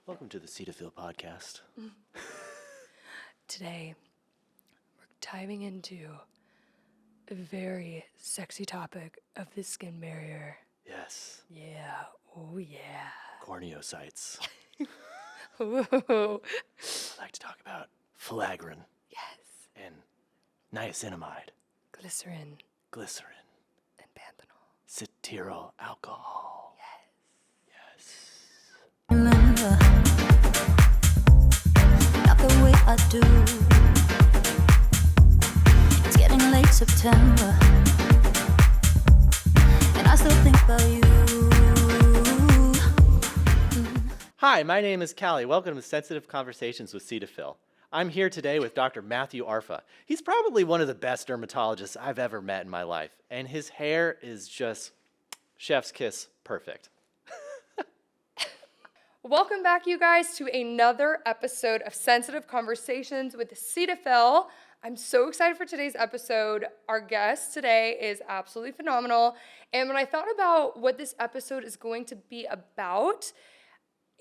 Welcome to the Cetaphil podcast. Today, we're diving into a very sexy topic of the skin barrier. Yes, Yeah, oh yeah. corneocytes. Ooh, I'd like to talk about flagrin yes. and niacinamide, Glycerin glycerin, and panthenol. cetyl alcohol. Yes. Yes. Remember, not the way I do. It's getting late September, and I still think about you. Hi, my name is Callie. Welcome to Sensitive Conversations with Cetaphil. I'm here today with Dr. Matthew Arffa. He's probably one of the best dermatologists I've ever met in my life, and his hair is just chef's kiss perfect. Welcome back, you guys, to another episode of Sensitive Conversations with Cetaphil. I'm so excited for today's episode. Our guest today is absolutely phenomenal. And when I thought about what this episode is going to be about,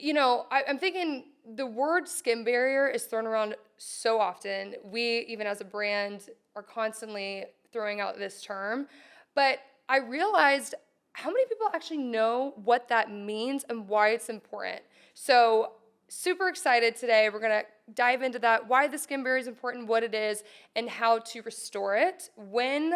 I'm thinking the word skin barrier is thrown around so often. We, even as a brand, are constantly throwing out this term. But I realized how many people actually know what that means and why it's important. So super excited today. We're going to dive into that, why the skin barrier is important, what it is, and how to restore it when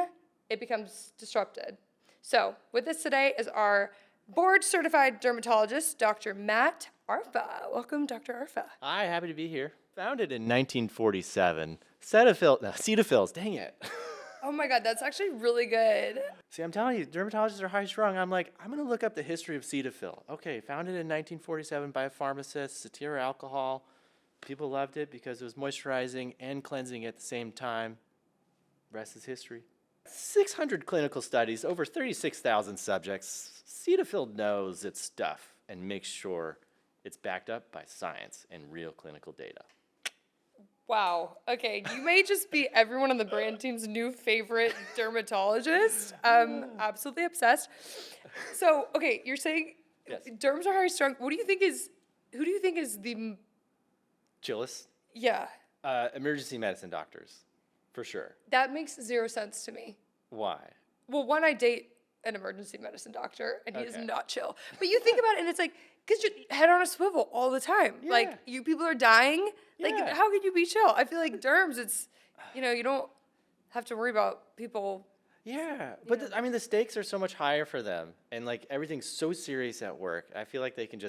it becomes disrupted. So with us today is our board-certified dermatologist, Dr. Matt Arffa. Welcome, Dr. Arffa. Hi, happy to be here. Founded in 1947. Cetaphils, dang it. Oh my God, that's actually really good. See, I'm telling you, dermatologists are high strung. I'm like, I'm going to look up the history of Cetaphil. Okay, founded in 1947 by a pharmacist, cetyl alcohol. People loved it because it was moisturizing and cleansing at the same time. Rest is history. 600 clinical studies, over 36,000 subjects. Cetaphil knows its stuff and makes sure it's backed up by science and real clinical data. Wow. Okay, you may just be everyone on the brand team's new favorite dermatologist. I'm absolutely obsessed. So, okay, you're saying Yes. derms are high strung. Who do you think is the, Chillis, yeah, emergency medicine doctors, for sure. that makes zero sense to me. Why? Well, one, I date an emergency medicine doctor, and he is Okay. not chill. But you think about it, and it's like, because you're head on a swivel all the time. Yeah. Like, you people are dying. Like, Yeah. how could you be chill? I feel like derms, it's, you don't have to worry about people. Yeah, but the stakes are so much higher for them, and like everything's so serious at work. I feel like they can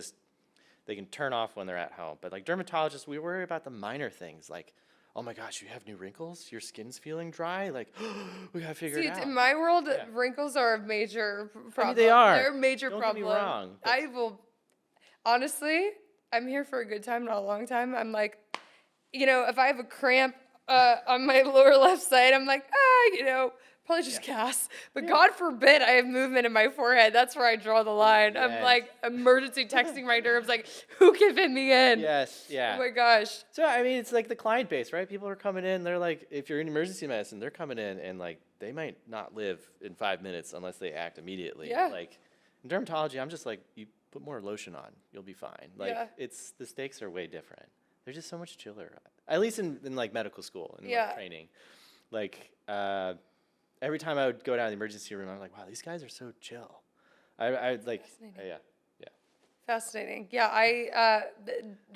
turn off when they're at home. But like dermatologists, we worry about the minor things, like, oh my gosh, you have new wrinkles, your skin's feeling dry, like we gotta figure See, it out. in my world, Yeah. wrinkles are a major problem. they are. They're a major Don't get me problem. wrong, but- I will, honestly, I'm here for a good time, not a long time. I'm like, if I have a cramp on my lower left side, I'm like, probably just gas. But God forbid I have movement in my forehead. That's where I draw the line. I'm Yes. like emergency texting my derms, like, who can fit me in? Yes, yeah. Oh my gosh. So it's like the client base, right? People are coming in. They're like, if you're in emergency medicine, they're coming in and like they might not live in 5 minutes unless they act immediately. Yeah. Like in dermatology, I'm just like, you put more lotion on, you'll be fine. Like Yeah. the stakes are way different. They're just so much chiller. At least in like medical school and Yeah. like training. Like every time I would go down to the emergency room, I'm like, wow, these guys are so chill. I like, Fascinating. yeah. Fascinating. Yeah, I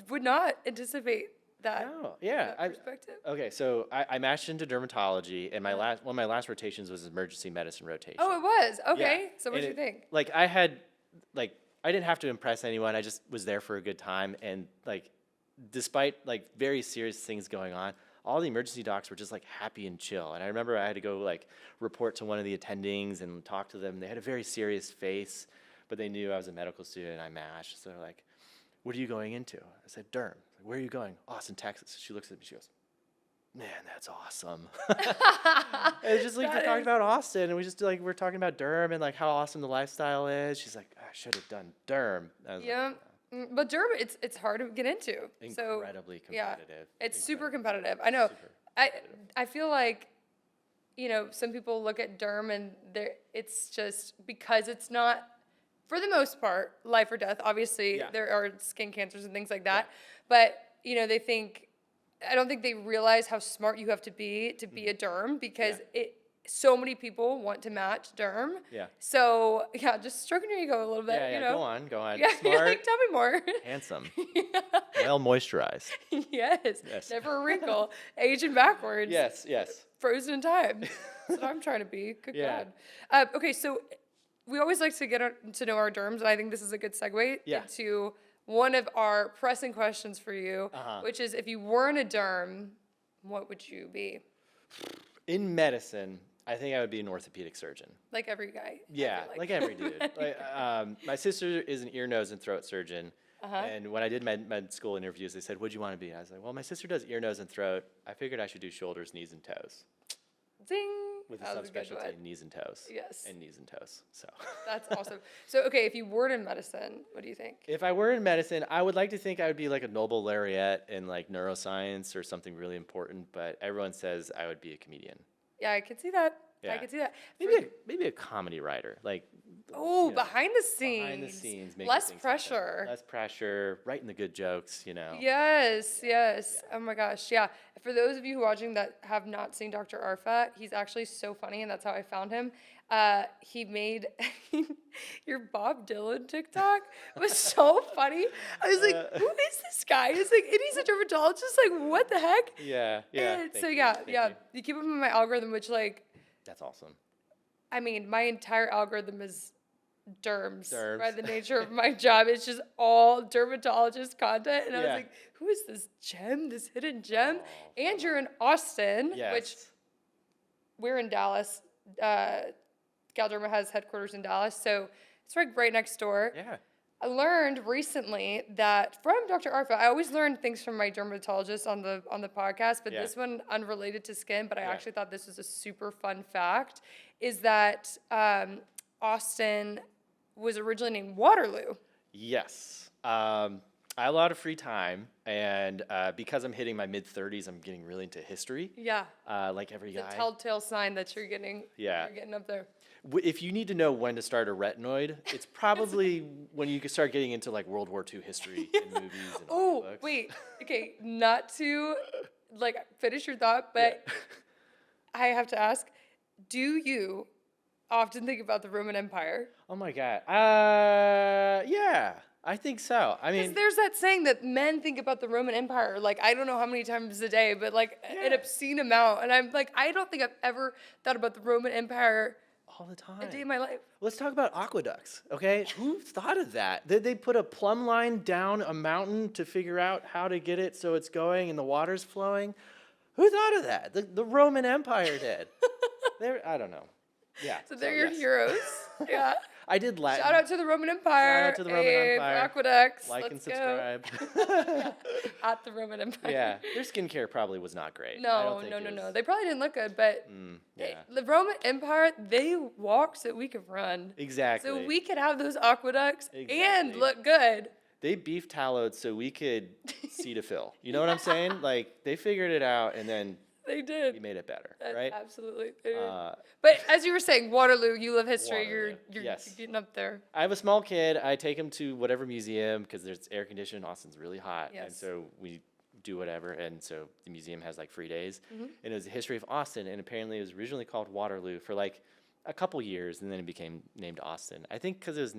would not anticipate that, No, yeah. that perspective. Okay, so I matched into dermatology, and one of my last rotations was emergency medicine rotation. Oh, it was? Okay. Yeah, So what and did you think? Like I didn't have to impress anyone. I just was there for a good time, and like despite like very serious things going on, all the emergency docs were just like happy and chill. And I remember I had to go like report to one of the attendings and talk to them. They had a very serious face, but they knew I was a medical student and I matched. So they're like, "What are you going into?" I said, "Derm." Like, "Where are you going?" "Austin, Texas." She looks at me, she goes, "Man, that's awesome." And it's just like we're talking about Austin, and we're talking about derm and like how awesome the lifestyle is. She's like, "I should have done derm." I was Yeah. But derm, it's hard to get into. So, incredibly yeah, competitive. it's super competitive. I know. Super I feel like, some people look at derm and it's just because it's not for the most part, life or death. Obviously, Yeah. there are skin cancers and things like that. But, they think, I don't think they realize how smart you have to be a derm because so many people want to match derm. Yeah. So, yeah, just stroking your ego a little bit, Yeah, go on. Yeah, Smart, like, tell me more. handsome, well moisturized. Yes. Yes. Never a wrinkle. Aging backwards. Yes. Frozen in time. That's what I'm trying to be. Good Yeah. God. Okay, so we always like to get to know our derms, and I think this is a good segue Yeah. into one of our pressing questions for you, Uh-huh. which is if you weren't a derm, what would you be? In medicine, I think I would be an orthopedic surgeon. Like every guy. I Yeah, feel like every dude. My sister is an ear, nose, and throat surgeon. And when I did med school interviews, they said, "What'd you want to be?" I was like, "Well, my sister does ear, nose, and throat. I figured I should do shoulders, knees, and toes Ding. with a That was good subspecialty one. in knees and toes." Yes. And knees and toes. So That's awesome. So, okay, if you weren't in medicine, what do you think? if I were in medicine, I would like to think I would be like a Nobel laureate in like neuroscience or something really important. But everyone says I would be a comedian. Yeah, I could see that. I Yeah. could see that. Maybe a comedy writer, like Oh, know, behind the scenes. behind the scenes, making Less things happen. pressure. Less pressure, writing the good jokes, Yes. Oh my gosh, yeah. For those of you who are watching that have not seen Dr. Arffa, he's actually so funny, and that's how I found him. He made your Bob Dylan TikTok was so funny. I was like, who is this guy? He's like, and he's a dermatologist. Like, what the heck? Yeah. And thank so you, yeah. thank you. You keep him in my algorithm, which like, That's awesome. I mean, my entire algorithm is derms. Derms. By the nature of my job. It's just all dermatologist content. And I was Yeah. like, who is this gem, this hidden gem? Oh, And you're in Austin, Yes. which we're in Dallas. Galderma has headquarters in Dallas. So it's right next door. Yeah. I learned recently that from Dr. Arffa, I always learn things from my dermatologist on the podcast, but Yeah. this one unrelated to skin, but I Yeah. actually thought this was a super fun fact, is that Austin was originally named Waterloo. Yes. I have a lot of free time, and because I'm hitting my mid-30s, I'm getting really into history, Yeah. like every The guy. telltale sign that you're getting Yeah. you're getting up there. If you need to know when to start a retinoid, it's probably when you can start getting into like World War II history and movies and Oh, audiobooks. wait. Okay, not to like finish your thought, but I have to ask, do you often think about the Roman Empire? Oh my God. Yeah, I think so. I Because mean, there's that saying that men think about the Roman Empire, like, I don't know how many times a day, but like an Yeah. obscene amount. And I'm like, I don't think I've ever thought about the Roman Empire all the time. a day in my life. Let's talk about aqueducts, okay? Who thought of that? Did they put a plumb line down a mountain to figure out how to get it so it's going and the water's flowing? Who thought of that? The Roman Empire did. I don't know. Yeah. So they're your yes. heroes. Yeah. I did Latin. Shout out to the Roman Empire. Shout out to the Roman Hey, Empire. Aqueducts. Like Let's and subscribe. Go. At the Roman Empire. Yeah, their skincare probably was not great. I No, don't think no, it no, no. was- They probably didn't look good, but yeah, the Roman Empire, they walked so we could run. exactly. So we could have those aqueducts and Exactly. look good. They beef tallowed so we could Cetaphil. You know what I'm saying? Like they figured it out and then They we did. made it better, That- right? Absolutely. They did. Uh, But as you were saying, Waterloo, you love history. Waterloo, You're yes. getting up there. I have a small kid. I take him to whatever museum because there's air conditioned. Austin's really hot, and Yes. so we do whatever. And so the museum has like free days, Mm-hmm. and it was the history of Austin. And apparently, it was originally called Waterloo for like a couple years, and then it became named Austin. I think because it was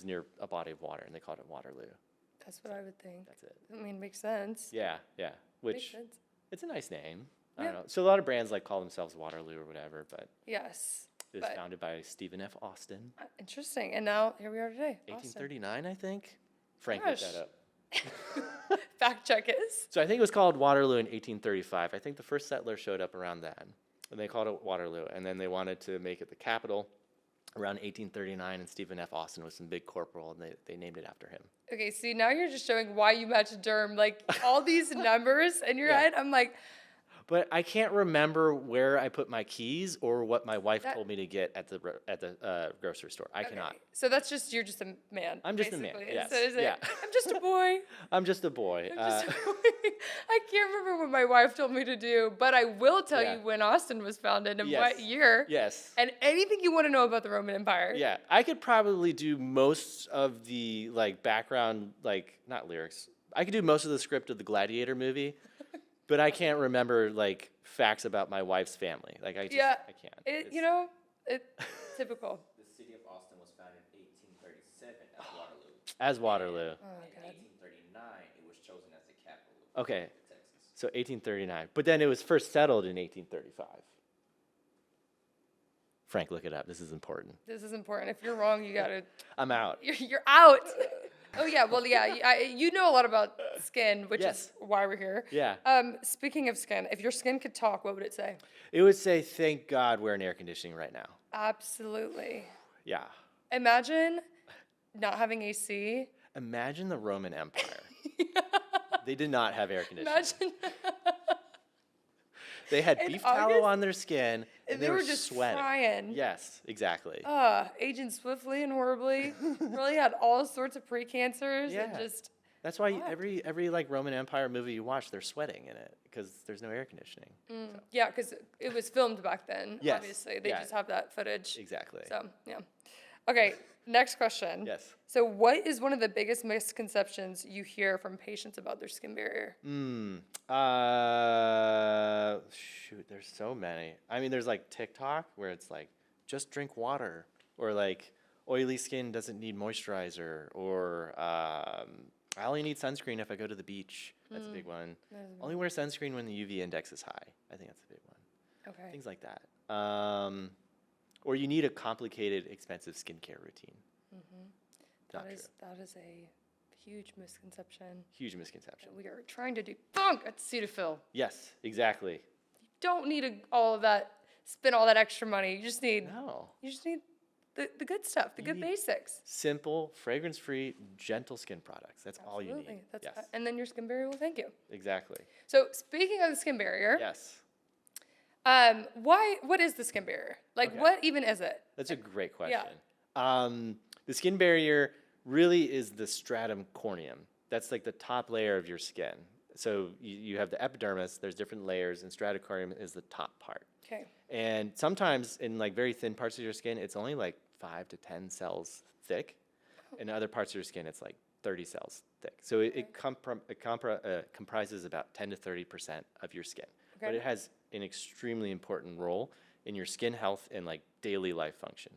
near a body of water, and they called it Waterloo. That's what I would think. That's it. I mean, makes sense. Yeah. Makes Which sense. it's a nice name. I Yeah. don't know. So a lot of brands like call themselves Waterloo or whatever, but Yes. it was But- founded by Stephen F. Austin, Interesting. And now here we are today. Austin. 1839, I think. Frank looked that Gosh. up. Fact check is. So I think it was called Waterloo in 1835. I think the first settler showed up around then, and they called it Waterloo. And then they wanted to make it the capital around 1839, and Stephen F. Austin was some big corporal, and they named it after him. Okay, see, now you're just showing why you match derm. Like, all these numbers in your Yeah. head, I'm like, But I can't remember where I put my keys or what my wife That- told me to get at the grocery store. I cannot. okay. So that's just, you're just a man. I'm just a man, basically. yes, So is it, yeah. I'm just a boy. I'm just a boy. I'm just a boy. I can't remember what my wife told me to do, but I will tell Yeah. you when Austin was founded and what Yes. year. Yes. And anything you want to know about the Roman Empire. Yeah, I could probably do most of the like background, like not lyrics. I could do most of the script of the Gladiator movie, but I can't remember like facts about my wife's family. Like I just Yeah. I can't. You It's- know, it's typical. The city of Austin was founded in 1837 as Waterloo. As Waterloo. Oh, In God. 1839, it was chosen as the capital of Okay, Texas. so 1839. But then it was first settled in 1835. Frank, look it up. This is important. This is important. If you're wrong, you gotta. I'm out. You're out. Oh yeah. Well, yeah. You know a lot about skin, which Yes. is why we're here. Yeah. Speaking of skin, if your skin could talk, what would it say? It would say, "Thank God we're in air conditioning right now." Absolutely. Yeah. Imagine not having AC. Imagine the Roman Empire. They did not have air conditioning. Imagine. They had In beef tallow August, on their skin, and they were were just sweating. frying. Yes, exactly. Aging swiftly and horribly. Really had all sorts of precancers and Yeah. just. That's why What? every like Roman Empire movie you watch, they're sweating in it because there's no air conditioning. Yeah, because it was filmed back then. Yes, Obviously, they yeah. just have that footage. Exactly. So yeah. Okay, next question. Yes. So, what is one of the biggest misconceptions you hear from patients about their skin barrier? Shoot, there's so many. I mean, there's like TikTok where it's like, just drink water, or like oily skin doesn't need moisturizer, or I only need sunscreen if I go to the beach. That's a big one. Only wear sunscreen when the UV index is high. I think that's a big one. Okay. Things like that. Or you need a complicated, expensive skincare routine. Not true. That is a huge misconception Huge misconception. that we are trying to debunk at Cetaphil. Yes, exactly. Don't need all of that, spend all that extra money. You just need No. the good stuff, the good need- basics. Simple, fragrance-free, gentle skin products. That's all you Absolutely. need. That's Yes, and then your skin barrier will thank you. exactly. So speaking of the skin barrier, Yes, what is the skin barrier? Like Okay. what even is it? that's a great Yeah. question. The skin barrier really is the stratum corneum. That's like the top layer of your skin. So you have the epidermis, there's different layers, and stratocorneum is the top part. Okay. And sometimes in like very thin parts of your skin, it's only like 5 to 10 cells thick. In other parts of your skin, it's like 30 cells thick. So it comprises about 10 to 30% of your skin. But Okay. it has an extremely important role in your skin health and like daily life function.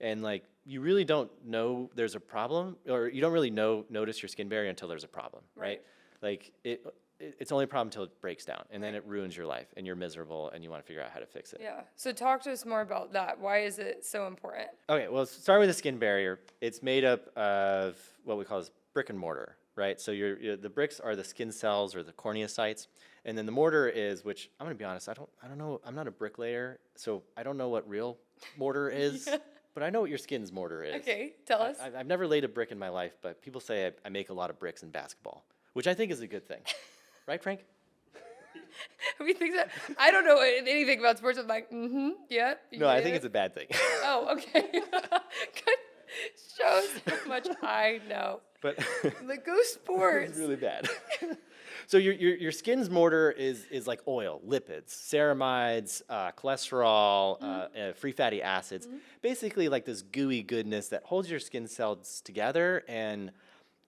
And like you really don't know there's a problem, or you don't really notice your skin barrier until there's a problem, right? Like it's only a problem until it breaks down, and then it ruins your life, and you're miserable, and you want to figure out how to fix it. Yeah. So talk to us more about that. Why is it so important? Okay, well, start with the skin barrier. It's made up of what we call as brick and mortar, right? So the bricks are the skin cells or the corneocytes, and then the mortar is, which I'm gonna be honest, I don't know, I'm not a bricklayer, so I don't know what real mortar is, but I know what your skin's mortar is. Okay, tell us. I've never laid a brick in my life, but people say I make a lot of bricks in basketball, which I think is a good thing, right, Frank? We think that I don't know anything about sports. I'm like, yeah. No, I think it's a bad thing. Oh, okay. Good. Shows how much I know. But Like, go sports. it's really bad. So your skin's mortar is like oil, lipids, ceramides, cholesterol, free fatty acids. Basically like this gooey goodness that holds your skin cells together and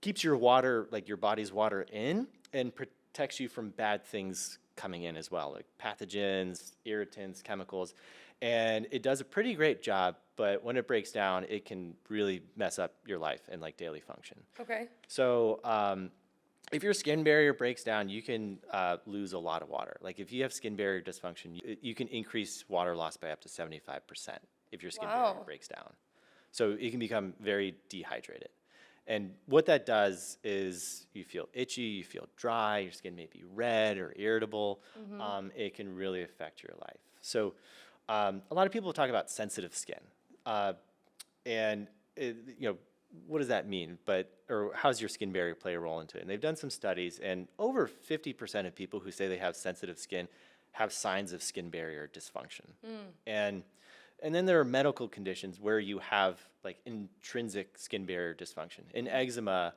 keeps your water, like your body's water in, and protects you from bad things coming in as well, like pathogens, irritants, chemicals. And it does a pretty great job, but when it breaks down, it can really mess up your life and like daily function. Okay. So if your skin barrier breaks down, you can lose a lot of water. Like if you have skin barrier dysfunction, you can increase water loss by up to 75% if your skin barrier Wow. breaks down. So it can become very dehydrated. And what that does is you feel itchy, you feel dry, your skin may be red or irritable. It can really affect your life. So a lot of people talk about sensitive skin. And what does that mean? Or how's your skin barrier play a role into it? And they've done some studies, and over 50% of people who say they have sensitive skin have signs of skin barrier dysfunction. And then there are medical conditions where you have like intrinsic skin barrier dysfunction. In eczema,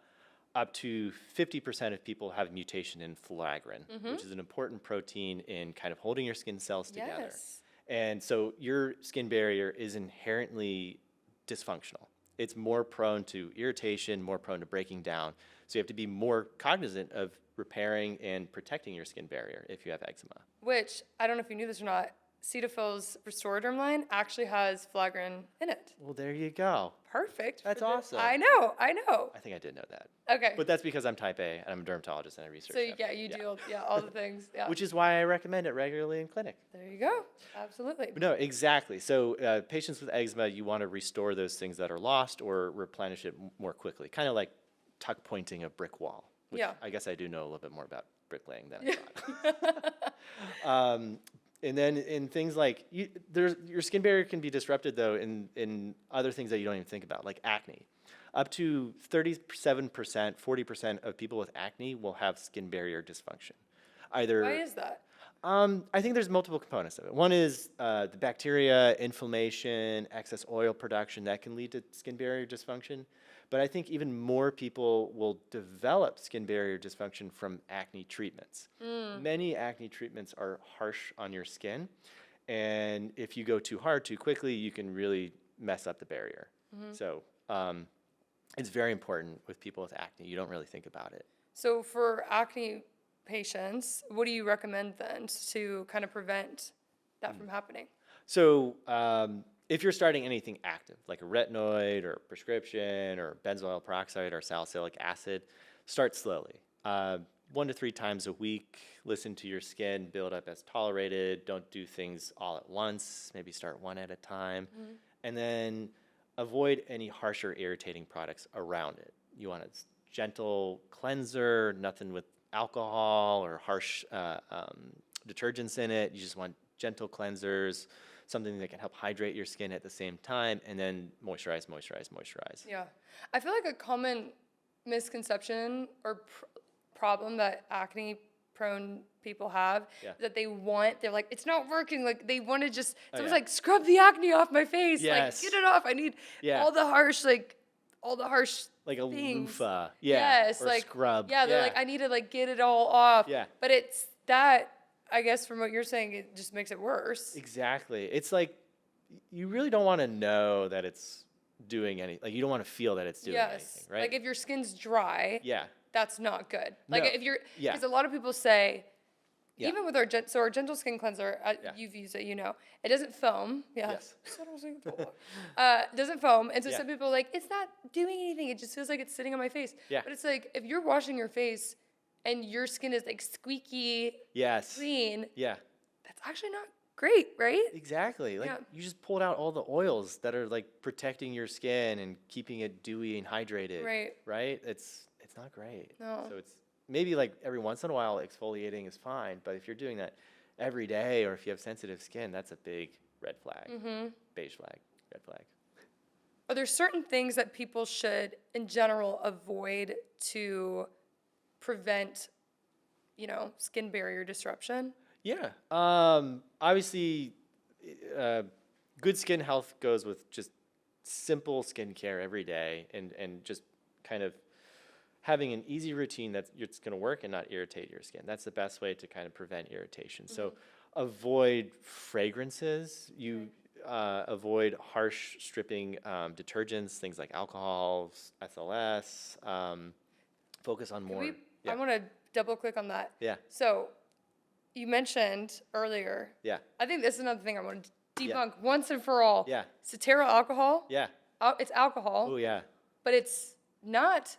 up to 50% of people have mutation in filaggrin, which is an important protein in kind of holding your skin cells together. Yes. And so your skin barrier is inherently dysfunctional. It's more prone to irritation, more prone to breaking down. So you have to be more cognizant of repairing and protecting your skin barrier if you have eczema. Which, I don't know if you knew this or not, Cetaphil's Restoraderm line actually has filaggrin in it. Well, there you go. Perfect. That's for the- awesome. I know. I think I did know that. Okay. But that's because I'm type A and I'm a dermatologist and I research So that. yeah, you do all the things. Yeah. Which is why I recommend it regularly in clinic. There you go. Absolutely. No, exactly. So patients with eczema, you want to restore those things that are lost or replenish it more quickly, kind of like tuck pointing a brick wall. Which Yeah. I guess I do know a little bit more about bricklaying than I thought. And then in things like, your skin barrier can be disrupted though in other things that you don't even think about, like acne. Up to 37%, 40% of people with acne will have skin barrier dysfunction. Either Why is that? I think there's multiple components of it. One is the bacteria, inflammation, excess oil production that can lead to skin barrier dysfunction. But I think even more people will develop skin barrier dysfunction from acne treatments. Many acne treatments are harsh on your skin. And if you go too hard, too quickly, you can really mess up the barrier. So it's very important with people with acne. You don't really think about it. So for acne patients, what do you recommend then to kind of prevent that from happening? So if you're starting anything active, like a retinoid or prescription or benzoyl peroxide or salicylic acid, start slowly. 1 to 3 times a week, listen to your skin, build up as tolerated. Don't do things all at once. Maybe start one at a time. And then avoid any harsh or irritating products around it. You want a gentle cleanser, nothing with alcohol or harsh detergents in it. You just want gentle cleansers, something that can help hydrate your skin at the same time, and then moisturize, moisturize, moisturize. Yeah. I feel like a common misconception or problem that acne prone people have that they're like, it's not working. Like they want to just, someone's like, scrub the acne off my face. Yes. Like, get it off. I need all the harsh, like Like a things. loofah. Yes. Or like scrub. Yeah. They're like, I need to like get it all off. Yeah. But it's that, I guess from what you're saying, it just makes it worse. Exactly. It's like, you really don't want to know that it's doing anything. Like, you don't want to feel that it's doing anything, right? Like if your skin's dry, Yeah. that's not good. Like No. if you're, Yeah. because a lot of people say, Yeah. even with our our gentle skin cleanser, you've used it, it doesn't foam. Yeah. Yes. Subtle skin foam. Doesn't foam, and so Yeah. some people are like, it's not doing anything. It just feels like it's sitting on my face. Yeah. But it's like if you're washing your face, and your skin is like squeaky Yes. clean, Yeah. that's actually not great, right? Exactly. Like Yeah. you just pulled out all the oils that are like protecting your skin and keeping it dewy and hydrated. Right. Right? It's not great. No. So it's maybe like every once in a while exfoliating is fine, but if you're doing that every day or if you have sensitive skin, that's a big red flag. Beige flag, red flag. Are there certain things that people should, in general, avoid to prevent, skin barrier disruption? Yeah. Obviously, good skin health goes with just simple skincare every day and just kind of having an easy routine that's going to work and not irritate your skin. That's the best way to kind of prevent irritation. So avoid fragrances. You avoid harsh stripping detergents, things like alcohols, SLS. Focus on more. I want to double click on that. Yeah. So you mentioned earlier, Yeah. I think this is another thing I want to Yeah. debunk once and for all. Yeah. Ceteryl alcohol, Yeah. it's alcohol, Oh, yeah. but it's not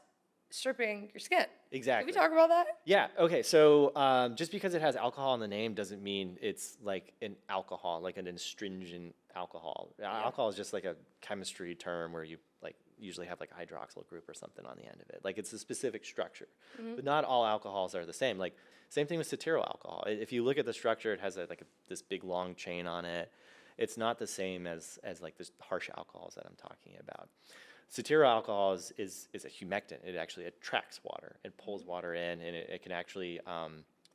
stripping your skin. Exactly. Can we talk about that? Yeah. Okay. So just because it has alcohol in the name doesn't mean it's like an alcohol, like an astringent alcohol. Alcohol is just like a chemistry term where you like usually have like a hydroxyl group or something on the end of it. Like it's a specific structure, but not all alcohols are the same. Like same thing with ceteryl alcohol. If you look at the structure, it has this big long chain on it. It's not the same as like this harsh alcohols that I'm talking about. Ceteryl alcohol is a humectant. It actually attracts water. It pulls water in, and it can actually,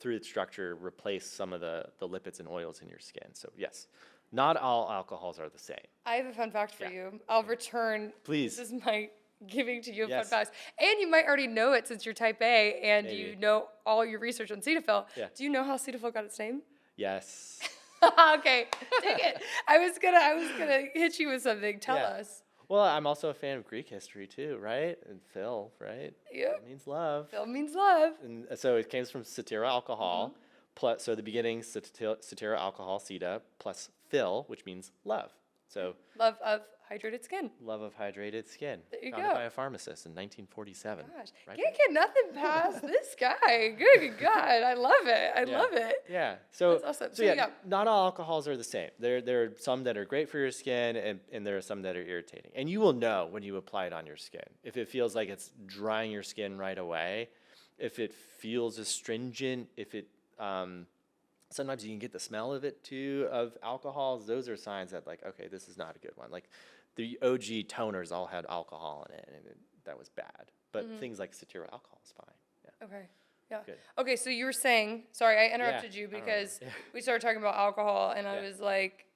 through its structure, replace some of the lipids and oils in your skin. So yes, not all alcohols are the same. I have a fun fact for Yeah. you. I'll return. Please. This is my giving to you fun Yes. facts. And you might already know it since you're type A and Maybe. you know all your research on Cetaphil. Yeah. Do you know how Cetaphil got its name? Yes. Okay, dang it. I was gonna hit you with something. Tell Yeah. us. Well, I'm also a fan of Greek history too, right? And Phil, right? Yep. It means love. Phil means love. And so it came from cetyl alcohol, plus, so the beginning, cetyl alcohol, ceta, plus Phil, which means love. So Love of hydrated skin. love of hydrated skin. There you Founded go. by a pharmacist in 1947. Gosh, Right? can't get nothing past this guy. Good God, I love it. I Yeah. love it. Yeah. So, That's awesome. So So, yeah, yeah. not all alcohols are the same. There are some that are great for your skin, and there are some that are irritating. And you will know when you apply it on your skin if it feels like it's drying your skin right away, if it feels astringent, if it sometimes you can get the smell of it too of alcohols. Those are signs that like, okay, this is not a good one. Like the OG toners all had alcohol in it, and that was bad. But things like cetyl alcohol is fine. Yeah. Okay. Yeah. Good. Okay, so you were saying, sorry, I interrupted Yeah, you I don't because know. we started talking about alcohol, and I Yeah. was like,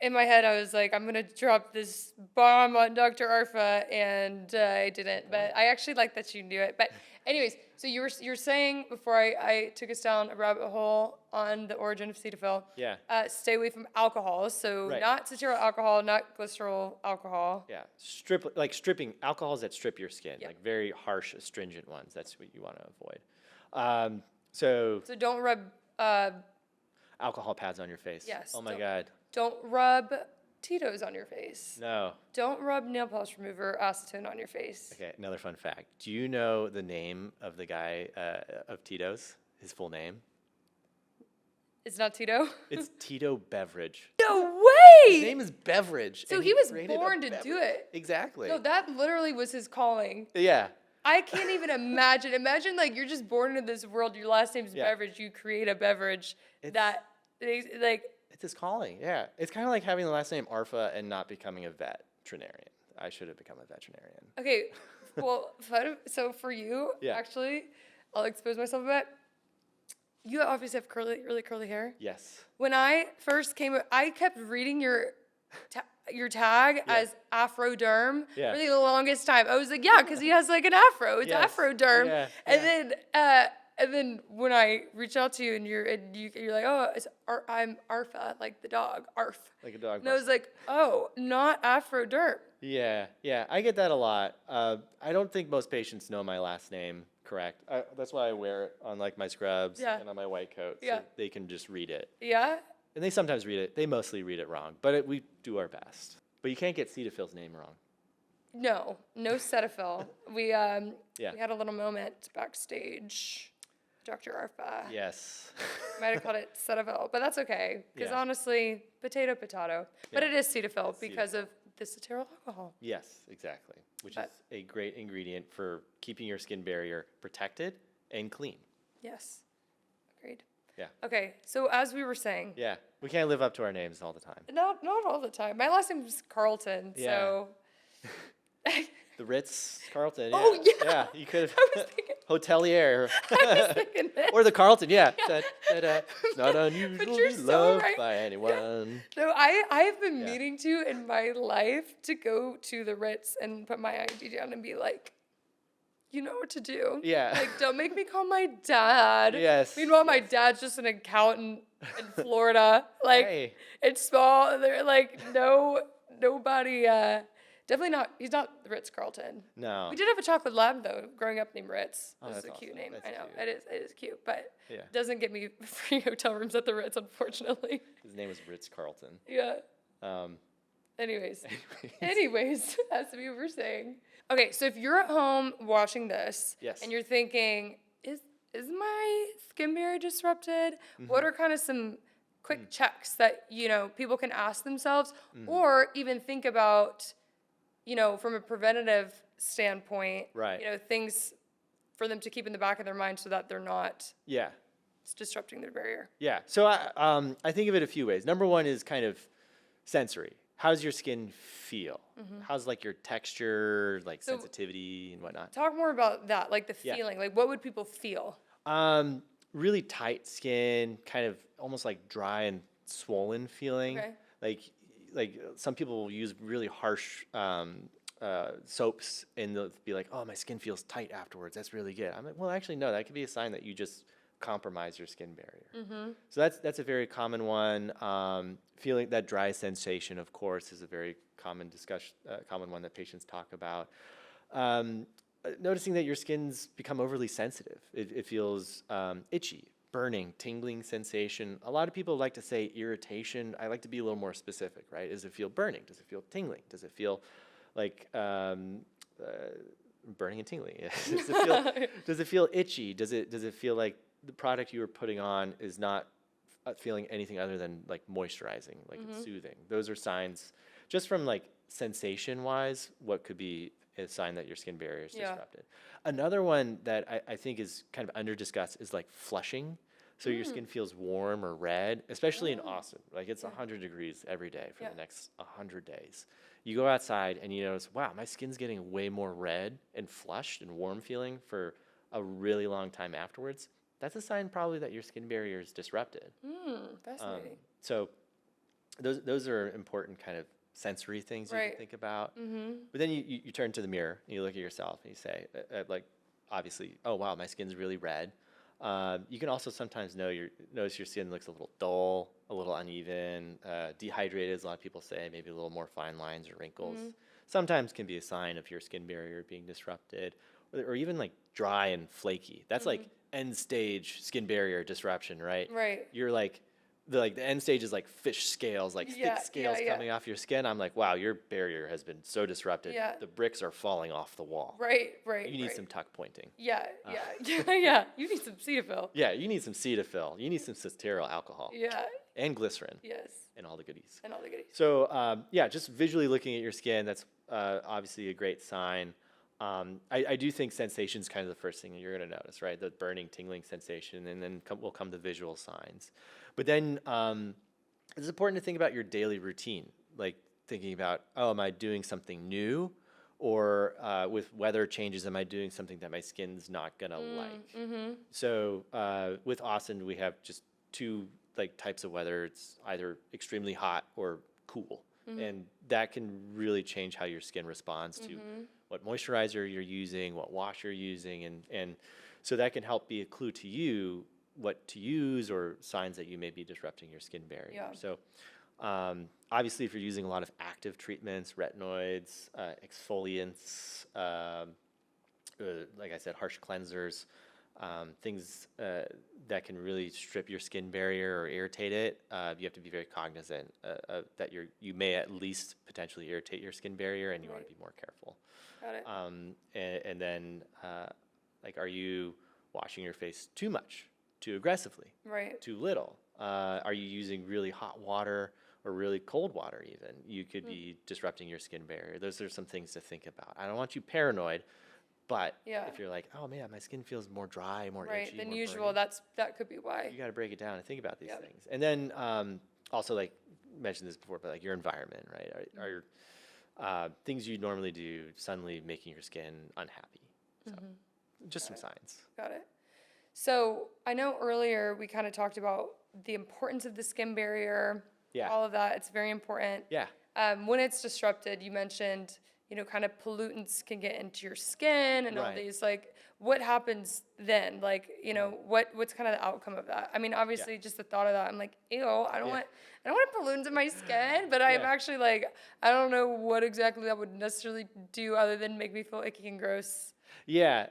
in my head, I was like, I'm gonna drop this bomb on Dr. Arffa, and I didn't. But I actually like that you knew it. But anyways, so you're saying before I took us down a rabbit hole on the origin of Cetaphil. Yeah. Stay away from alcohol. So Right. not cetyl alcohol, not glycerol alcohol. Yeah, stripping alcohols that strip your skin, Yeah. like very harsh astringent ones. That's what you want to avoid. So So don't rub. alcohol pads on your face. Yes, Oh my don't- God. Don't rub Tito's on your face. No. Don't rub nail polish remover acetone on your face. Okay. Another fun fact. Do you know the name of the guy of Tito's? His full name? It's not Tito. It's Tito Beveridge. No His way. name is Beveridge. So and he was created a born to do beverage. it. Exactly. No, that literally was his calling. Yeah. I can't even imagine. Imagine like you're just born into this world. Your last name's Yeah. Beverage. You create a beverage that like. It's his calling. Yeah. It's kind of like having the last name Arffa and not becoming a veterinarian. I should have become a veterinarian. Okay, well, so for you, Yeah. actually, I'll expose myself a bit. You obviously have really curly hair. Yes. When I first came, I kept reading your tag as Afroderm Yeah. for the longest time. I was like, yeah, because he has like an afro. It's Yes. Afroderm. Yeah, And then when I reach out to you and you're like, oh, I'm Arffa, like the dog, Arf. Like a dog. And I was like, oh, not Afroderm. Yeah, yeah, I get that a lot. I don't think most patients know my last name correct. That's why I wear it on like my scrubs Yeah. and on my white coat, so Yeah. they can just read it. Yeah. And they sometimes read it. They mostly read it wrong, but we do our best. But you can't get Cetaphil's name wrong. No Cetaphil. We Yeah. we had a little moment backstage. Dr. Arffa. Yes. Might have called it Cetaphil, but that's okay. Because Yeah. honestly, potato. But Yeah. it is Cetaphil It's because of the cetyl alcohol. Yes, exactly. Which But- is a great ingredient for keeping your skin barrier protected and clean. Yes. Agreed. Yeah. Okay, so as we were saying, Yeah. We can't live up to our names all the time. not all the time. My last name is Carlton, Yeah. so The Ritz Carlton. Oh, yeah. Yeah, you could I was have thinking- hotelier. I was thinking that. Or the Carlton, yeah. It's not unusual to you're be so loved right. by anyone. So I've been Yeah. meaning to in my life to go to the Ritz and put my ID down and be like, you know what to do. Yeah. Like, don't make me call my dad. Yes, Meanwhile, my dad's just an accountant in Florida. Like, Hey. it's small. They're like, nobody, definitely not, he's not the Ritz Carlton. No. We did have a chocolate lab, though, growing up named Ritz. Oh, This is that's a cute awesome. name. That's I know. cute. It is cute, but Yeah. doesn't get me free hotel rooms at the Ritz, unfortunately. His name was Ritz Carlton. Yeah. Um, Anyways. anyways. Anyways, as we were saying. Okay, so if you're at home watching this Yes. and you're thinking, is my skin barrier disrupted? What are kind of some quick checks that, people can ask themselves or even think about, from a preventative standpoint, Right. things for them to keep in the back of their mind so that they're not Yeah. disrupting their barrier. Yeah. So I think of it a few ways. Number one is kind of sensory. How does your skin feel? How's like your texture, like So- sensitivity and whatnot? Talk more about that, like the Yeah. feeling. Like, what would people feel? Really tight skin, kind of almost like dry and swollen feeling. Okay. Like some people will use really harsh soaps, and they'll be like, "Oh, my skin feels tight afterwards. That's really good." I'm like, "Well, actually, no. That could be a sign that you just compromise your skin barrier." So that's a very common one. Feeling that dry sensation, of course, is a very common one that patients talk about. Noticing that your skin's become overly sensitive. It feels itchy, burning, tingling sensation. A lot of people like to say irritation. I like to be a little more specific, right? Does it feel burning? Does it feel tingling? Does it feel like burning and tingling? Does it feel itchy? Does it feel like the product you were putting on is not feeling anything other than like moisturizing, like it's soothing? Those are signs just from like sensation wise, what could be a sign that your skin barrier is disrupted. Another one that I think is kind of under discussed is like flushing. So your skin feels warm or red, especially in Austin. Like it's 100 degrees every day for the next 100 days. You go outside and you notice, wow, my skin's getting way more red and flushed and warm feeling for a really long time afterwards. That's a sign probably that your skin barrier is disrupted. Fascinating. So those are important kind of sensory things you can think about. But then you turn to the mirror and you look at yourself and you say, like, obviously, oh, wow, my skin's really red. You can also sometimes notice your skin looks a little dull, a little uneven, dehydrated, as a lot of people say, maybe a little more fine lines or wrinkles. Sometimes can be a sign of your skin barrier being disrupted, or even like dry and flaky. That's like end stage skin barrier disruption, right? Right. You're like, the end stage is like fish scales, like thick scales coming off your skin. I'm like, wow, your barrier has been so disrupted. Yeah. The bricks are falling off the wall. Right. You need some tuck pointing. Yeah. You need some Cetaphil. Yeah, you need some Cetaphil. You need some Cetaphil alcohol. Yeah. And glycerin. Yes. And all the goodies. And all the goodies. So, just visually looking at your skin, that's obviously a great sign. I do think sensation is kind of the first thing that you're going to notice, right? The burning, tingling sensation, and then will come the visual signs. But then it's important to think about your daily routine, like thinking about, oh, am I doing something new? Or with weather changes, am I doing something that my skin's not going to like? So with Austin, we have just two like types of weather. It's either extremely hot or cool. And that can really change how your skin responds to what moisturizer you're using, what wash you're using. And so that can help be a clue to you what to use or signs that you may be disrupting your skin barrier. Yeah. So obviously, if you're using a lot of active treatments, retinoids, exfoliants, like I said, harsh cleansers, things that can really strip your skin barrier or irritate it, you have to be very cognizant that you may at least potentially irritate your skin barrier, and you want to be more careful. Got it. And then, like, are you washing your face too much, too aggressively, Right. too little? Are you using really hot water or really cold water even? You could be disrupting your skin barrier. Those are some things to think about. I don't want you paranoid, but if you're like, oh man, my skin feels more dry, more itchy, Than more usual. burning, that could be why. you got to break it down and think about these things. And then also, like, mentioned this before, but like your environment, right? Are things you normally do suddenly making your skin unhappy? So just some signs. Got it. So I know earlier we kind of talked about the importance of the skin barrier. Yeah. All of that. It's very important. Yeah. When it's disrupted, you mentioned, kind of pollutants can get into your skin and all Right. these, like, what happens then? Like, what's kind of the outcome of that? I mean, obviously just the thought of that, I'm like, ew, I don't want pollutants in my skin, but I'm actually like, I don't know what exactly that would necessarily do other than make me feel icky and gross. Yeah.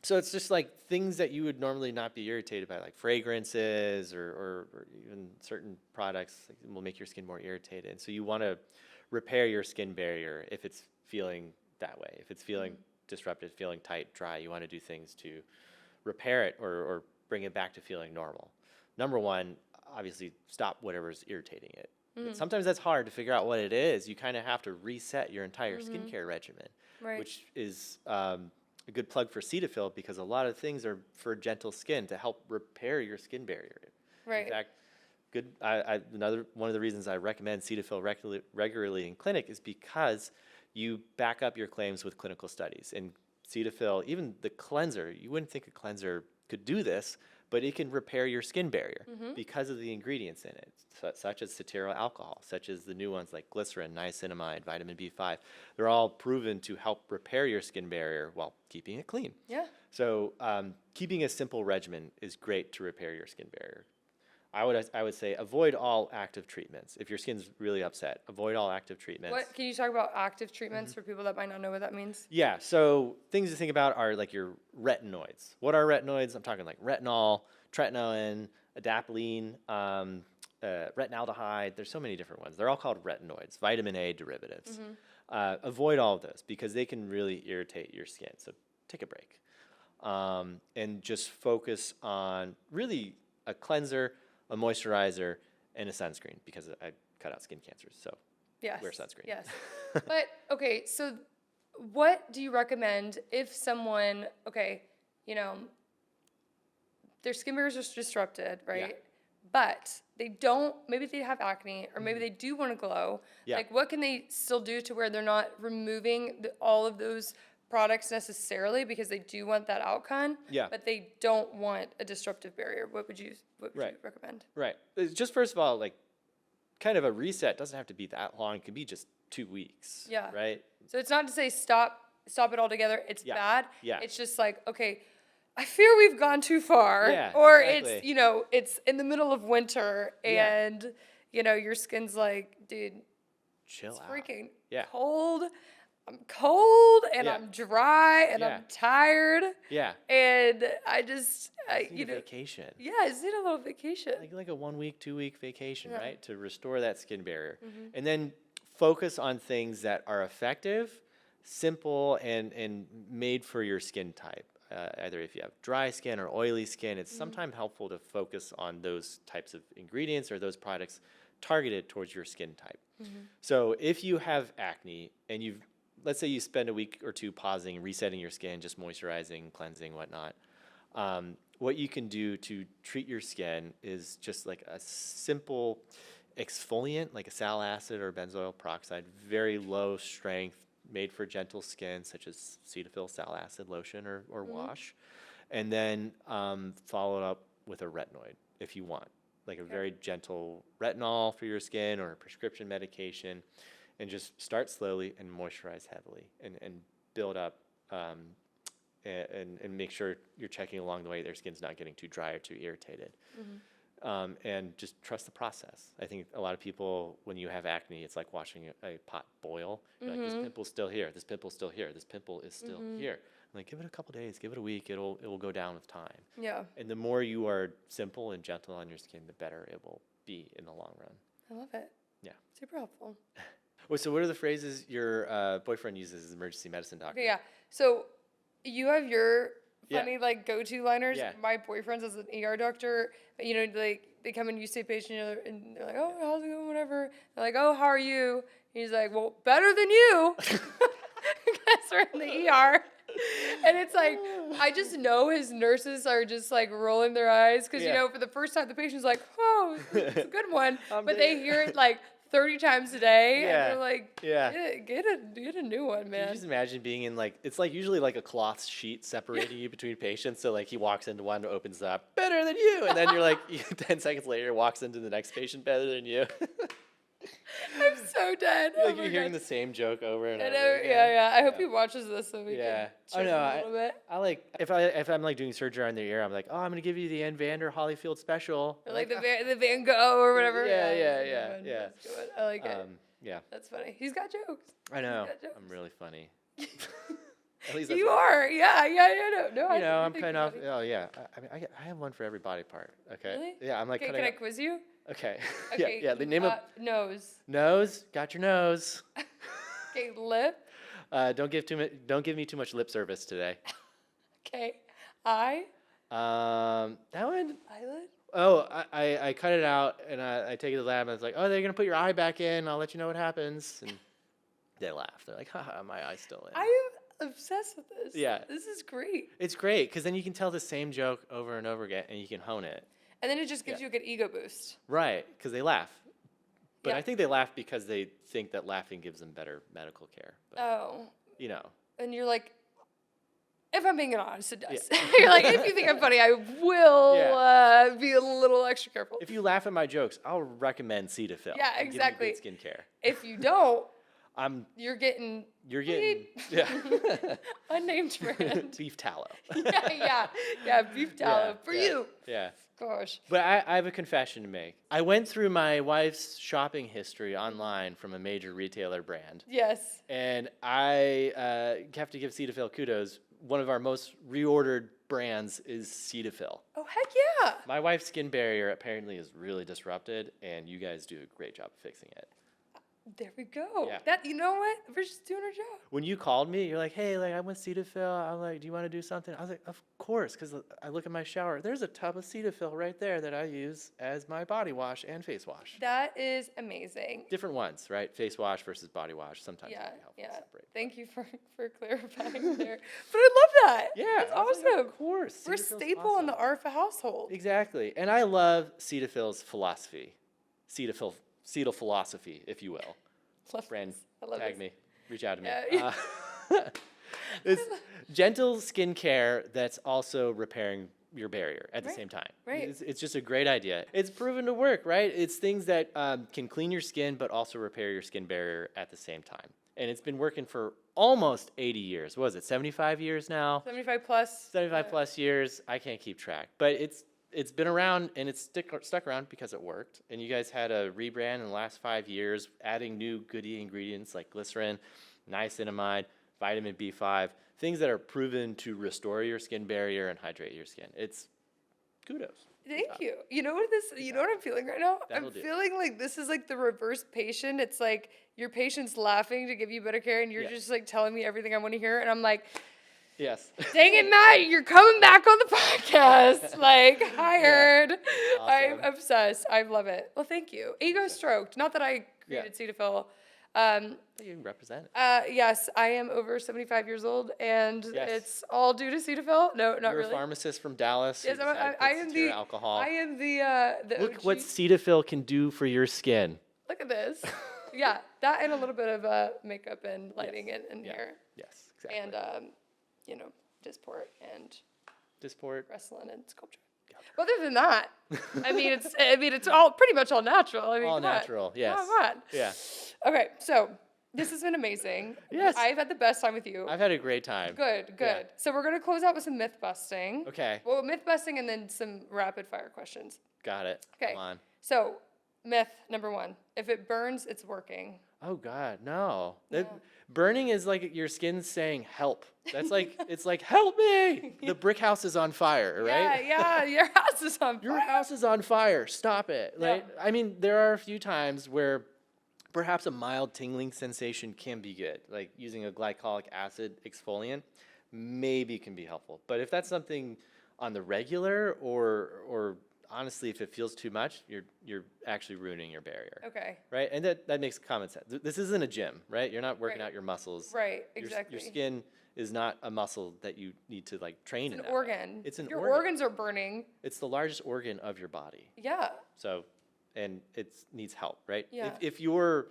So it's just like things that you would normally not be irritated by, like fragrances or even certain products will make your skin more irritated. So you want to repair your skin barrier if it's feeling that way. If it's feeling disrupted, feeling tight, dry, you want to do things to repair it or bring it back to feeling normal. Number one, obviously stop whatever's irritating it. But sometimes that's hard to figure out what it is. You kind of have to reset your entire skincare regimen, Right. which is a good plug for Cetaphil, because a lot of things are for gentle skin to help repair your skin barrier. Right. In fact, another one of the reasons I recommend Cetaphil regularly in clinic is because you back up your claims with clinical studies. And Cetaphil, even the cleanser, you wouldn't think a cleanser could do this, but it can repair your skin barrier because of the ingredients in it, such as cetearyl alcohol, such as the new ones like glycerin, niacinamide, vitamin B5. They're all proven to help repair your skin barrier while keeping it clean. Yeah. So keeping a simple regimen is great to repair your skin barrier. I would say avoid all active treatments. If your skin's really upset, avoid all active treatments. What can you talk about active treatments for people that might not know what that means? Yeah, so things to think about are like your retinoids. What are retinoids? I'm talking like retinol, tretinoin, adapalene, retinaldehyde. There's so many different ones. They're all called retinoids, vitamin A derivatives. Avoid all of those because they can really irritate your skin. So take a break and just focus on really a cleanser, a moisturizer, and a sunscreen because I cut out skin cancers. So Yes. wear sunscreen. Yes. But okay, so what do you recommend if someone, okay, you know, their skin barriers are disrupted, right? But they don't, maybe they have acne or maybe they do want to glow. Yeah. Like what can they still do to where they're not removing all of those products necessarily because they do want that outcome, Yeah. but they don't want a disruptive barrier? What would you Right. recommend? Right. It's just first of all, like, kind of a reset doesn't have to be that long. It can be just 2 weeks. Yeah. Right. So it's not to say stop it altogether. It's Yeah. bad. Yeah. It's just like, okay, I fear we've gone too far. Yeah, or exactly. it's, you know, it's in the middle of winter Yeah. and, you know, your skin's like, dude, Chill it's out. freaking Yeah. cold. I'm cold and Yeah. I'm dry and Yeah. I'm tired. Yeah. And I Need you a know, vacation. yeah, I just need a little vacation. Like a 1 week, 2 week vacation, Yeah. right? To restore that skin barrier. And then focus on things that are effective, simple, and made for your skin type. Either if you have dry skin or oily skin, it's sometimes helpful to focus on those types of ingredients or those products targeted towards your skin type. So if you have acne and let's say you spend a week or two pausing, resetting your skin, just moisturizing, cleansing, whatnot, what you can do to treat your skin is just like a simple exfoliant, like a sal acid or benzoyl peroxide, very low strength, made for gentle skin, such as Cetaphil sal acid lotion or wash, and then follow it up with a retinoid if you want, like a very gentle retinol for your skin or a prescription medication, and just start slowly and moisturize heavily and build up and make sure you're checking along the way their skin's not getting too dry or too irritated. And just trust the process. I think a lot of people, when you have acne, it's like watching a pot boil. You're like, this pimple's still here. This pimple's still here. This pimple is still here. I'm like, give it a couple days, give it a week. It will go down with time. Yeah. And the more you are simple and gentle on your skin, the better it will be in the long run. I love it. Yeah. Super helpful. Well, so what are the phrases your boyfriend uses as emergency medicine doctor? Okay, yeah. So you have your Yeah. funny like go-to liners. Yeah. My boyfriend's as an ER doctor. You know, like they come and you see a patient and they're like, "Oh, how's it going? Whatever." They're like, "Oh, how are you?" He's like, "Well, better than you," because we're in the ER. And it's like, I just know his nurses are just like rolling their eyes because, you Yeah. know, for the first time, the patient's like, "Oh, it's a good one." I'm But they hear it like 30 times a day. Yeah. And they're like, Yeah. get a new one, Can man. you just imagine being in it's like usually like a cloth sheet separating you between patients. So like he walks into one, opens up, better than you. And then you're like, 10 seconds later, walks into the next patient, better than you. I'm so dead. Like Oh you're my hearing God. the same joke over and I over know, again. yeah. I hope Yeah. he watches this so we Yeah. can Oh check no, him a little bit. I like if I'm like doing surgery on their ear, I'm like, oh, I'm gonna give you the Ann Vander Holyfield special. Or like the Van Gogh or whatever. Yeah, that's a yeah, good one. yeah. That's a good one. I like it. Yeah, That's funny. He's got jokes. I know. got jokes. I'm really funny. At least that's You what I- are. Yeah. No, You know, I'm think kind you're of. funny. Oh yeah. I mean, I have one for every body part. Okay. Really? Yeah, I'm like Okay, cutting. can I quiz you? Okay. Okay. yeah. They name a nose. nose. Got your nose. Okay, lip. Don't give me too much lip service today. Okay, eye. That one. Eyelid. Oh, I cut it out and I take it to the lab and it's like, oh, they're gonna put your eye back in. I'll let you know what happens. And they laugh. They're like, haha, my eye's still in. I am obsessed with this. Yeah. This is great. It's great because then you can tell the same joke over and over again and you can hone it. And then it just gives Yeah. you a good ego boost. Right, because they laugh. But Yeah. I think they laugh because they think that laughing gives them better medical care. But, Oh. you know. And you're like, If I'm being honest, it does. You're like, if you think I'm funny, I will be a little extra careful. If you laugh at my jokes, I'll recommend Cetaphil. Yeah, and give you exactly. good skincare. If you don't, I'm. you're getting You're getting. Yeah. unnamed brand. Beef tallow. yeah, beef tallow for yeah, you. Yeah. Gosh. But I have a confession to make. I went through my wife's shopping history online from a major retailer brand, Yes. and I have to give Cetaphil kudos. One of our most reordered brands is Cetaphil. Oh, heck yeah. My wife's skin barrier apparently is really disrupted, and you guys do a great job of fixing it. There we go. Yeah. That, you know what? We're just doing our job. When you called me, you're like, hey, like I'm with Cetaphil. I'm like, do you want to do something? I was like, of course, because I look at my shower. There's a tub of Cetaphil right there that I use as my body wash and face wash. That is amazing. Different ones, right? Face wash versus body wash. Sometimes it can be helpful to separate. Thank you for clarifying there. But I love that. Yeah, That's I was like, awesome. of course. We're a Cetaphil's staple in the awesome. Arffa household. Exactly. And I love Cetaphil's philosophy. Cetaphil philosophy, if you will. Love Brand, this. I love tag this. me. Reach out to me. Yeah. It's gentle skincare that's also repairing your barrier at the Right, same time. right. It's just a great idea. It's proven to work, right? It's things that can clean your skin but also repair your skin barrier at the same time. And it's been working for almost 80 years. What is it, 75 years now? 75 plus. 75 plus years. I can't keep track. But it's been around, and it's stuck around because it worked. And you guys had a rebrand in the last 5 years, adding new goodie ingredients like glycerin, niacinamide, vitamin B5, things that are proven to restore your skin barrier and hydrate your skin. It's kudos. Thank you. You know what you know what I'm feeling right now? That'll I'm do. feeling like this is like the reverse patient. It's like your patient's laughing to give you better care, and you're Yeah. just like telling me everything I want to hear, and I'm like, Yes. dang it, Matt, you're coming back on the podcast. Like, hired. I'm Awesome. obsessed. I love it. Well, thank you. Ego stroked. Not that I Yeah. created Cetaphil. You can represent it. Yes, I am over 75 years old, and Yes. it's all due to Cetaphil. No, not You're really. a pharmacist from Dallas. who Yes, decided to I put am Cetera the alcohol. I am the Look OG. what Cetaphil can do for your skin. Look at this. Yeah, that and a little bit of makeup and lighting in Yeah. here, Yes, exactly. and Disport and Disport. wrestling and sculpture. But other than that, I mean, it's all pretty much all natural. I mean, All come on. natural, yes. Come on. Yeah. Okay, so this has been amazing. Yes. I've had the best time with you. I've had a great time. Good. Yeah. So we're gonna close out with some myth busting. Okay. Well, myth busting and then some rapid fire questions. Got it. Okay. Come on. So, myth number 1: if it burns, it's working. Oh God, no. Yeah. Burning is like your skin saying help. That's like it's like help me. The brick house is on fire, right? Yeah. Your house is on Your fire. house is on fire. Stop it. Yeah. Like I mean, there are a few times where perhaps a mild tingling sensation can be good. Like using a glycolic acid exfoliant maybe can be helpful. But if that's something on the regular or honestly if it feels too much, you're actually ruining your barrier. Okay. Right? And that makes common sense. This isn't a gym, right? You're not working Right. out your muscles. Right. Your Exactly. skin is not a muscle that you need to like train It's in an that way. organ. It's an Your organ. organs are burning. It's the largest organ of your body. Yeah. So, and it needs help, right? Yeah. If your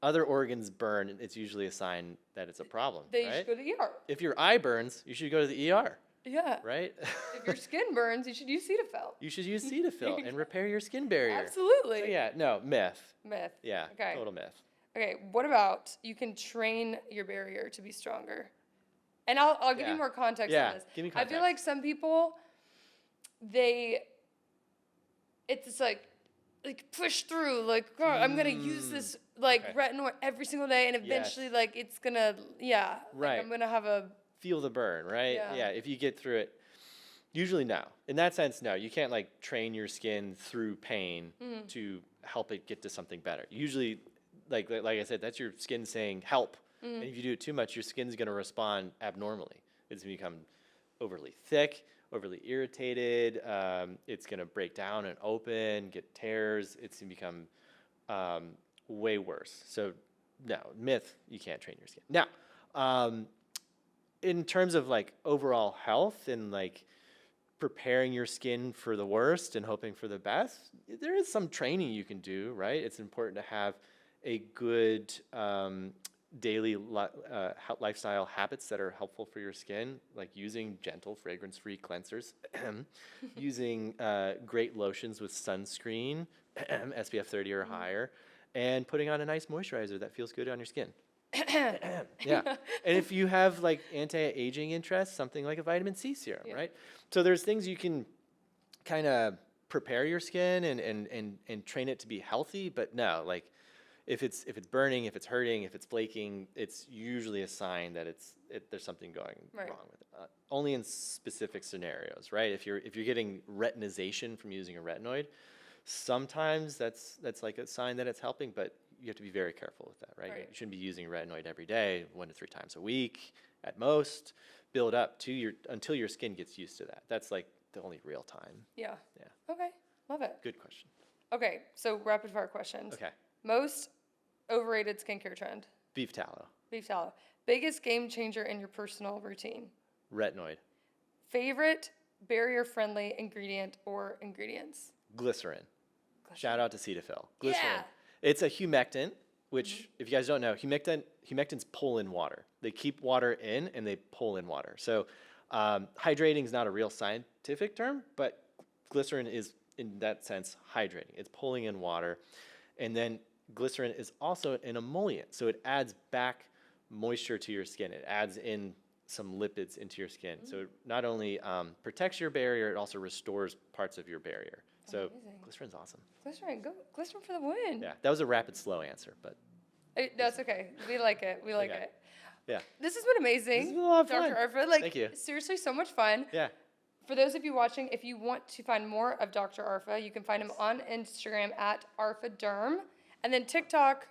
other organs burn, it's usually a sign that it's a problem, They right? should go to the ER. If your eye burns, you should go to the ER, Yeah. right? If your skin burns, you should use Cetaphil. You should use Cetaphil and repair your skin barrier. Absolutely. So yeah, no, myth. Myth. Yeah, Okay. total myth. Okay, what about you can train your barrier to be stronger? And I'll give Yeah. you more context Yeah, on this. give me I feel context. like some people, it's like push through, like, oh, I'm gonna use this okay. retinol every single day, and eventually Yes. it's gonna, Right. I'm gonna have a, Feel the burn, right? Yeah. If you get through it, usually no. In that sense, no. You can't like train your skin through pain to help it get to something better. Usually, like I said, that's your skin saying help. And if you do it too much, your skin's going to respond abnormally. It's going to become overly thick, overly irritated. It's going to break down and open, get tears. It's going to become way worse. So, no, myth, you can't train your skin. Now, in terms of like overall health and like preparing your skin for the worst and hoping for the best, there is some training you can do, right? It's important to have a good lifestyle habits that are helpful for your skin, like using gentle fragrance-free cleansers, using great lotions with sunscreen, SPF 30 or higher, and putting on a nice moisturizer that feels good on your skin. Yeah. And if you have like anti-aging interests, something like a vitamin C serum, right? So there's things you can kind of prepare your skin and train it to be healthy, but no, like if it's burning, if it's hurting, if it's flaking, it's usually a sign that there's something going wrong with it. Only in specific scenarios, right? If you're getting retinization from using a retinoid, sometimes that's like a sign that it's helping, but you have to be very careful with that, right? You shouldn't be using a retinoid every day, 1 to 3 times a week at most. Build up to until your skin gets used to that. That's like the only real time. Yeah. Yeah. Okay. Love it. Good question. Okay. So rapid fire questions. Okay. Most overrated skincare trend. Beef tallow. Beef tallow. Biggest game changer in your personal routine. Retinoid. Favorite barrier-friendly ingredient or ingredients. Glycerin. Shout out to Cetaphil. Glycerin. Yeah. It's a humectant, which, if you guys don't know, humectants pull in water. They keep water in and they pull in water. So hydrating is not a real scientific term, but glycerin is, in that sense, hydrating. It's pulling in water. And then glycerin is also an emollient, so it adds back moisture to your skin. It adds in some lipids into your skin. So it not only protects your barrier, it also restores parts of your barrier. So Amazing. glycerin's awesome. Glycerin. Go glycerin for the win. Yeah, that was a rapid, slow answer, but That's okay. We like it. We like Okay. it. yeah. This has been amazing. This has been a lot of fun. Dr. Arffa. Like, Thank you. seriously, so much fun. Yeah. For those of you watching, if you want to find more of Dr. Arffa, you can find him on Instagram at ArffaDerm. And then TikTok,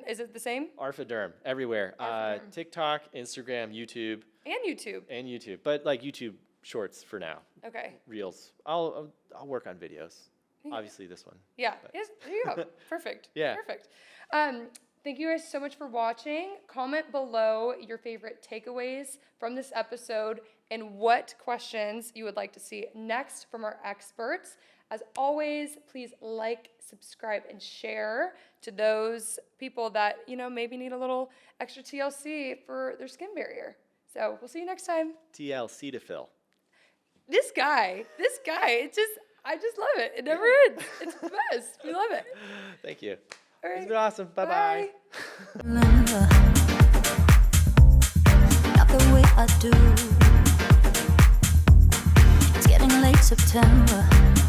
is it the same? Arffa Derm, everywhere. Arffa Derm. TikTok, Instagram, YouTube, And YouTube. But like YouTube shorts for now. Okay. Reels. I'll work on videos. Obviously this one. Yeah. Yes, there you go. Perfect. Yeah. Perfect. Thank you guys so much for watching. Comment below your favorite takeaways from this episode and what questions you would like to see next from our experts. As always, please like, subscribe, and share to those people that, maybe need a little extra TLC for their skin barrier. So we'll see you next time. TL Cetaphil. This guy, I just love it. It never ends. It's the best. We love it. Thank you. All right. It's been awesome. Bye-bye. Remember, not the way I do. It's getting late September.